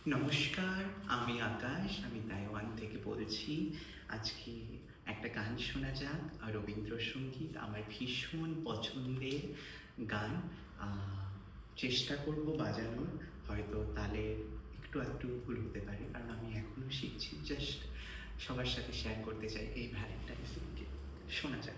নমস্কার, আমি আকাশ। আমি তাইওয়ান থেকে বলছি। আজকে একটা গান শোনা যাক। রবীন্দ্রসঙ্গীত আমার ভীষণ পছন্দের গান। আ চেষ্টা করব বাজানোর। হয়তো তালে একটু আধটু ভুল হতে পারে, কারণ আমি এখনো শিখছি। জাস্ট সবার সাথে শেয়ার করতে চাই এই ভ্যালেন্টাইন্স ডেকে। শোনা যাক।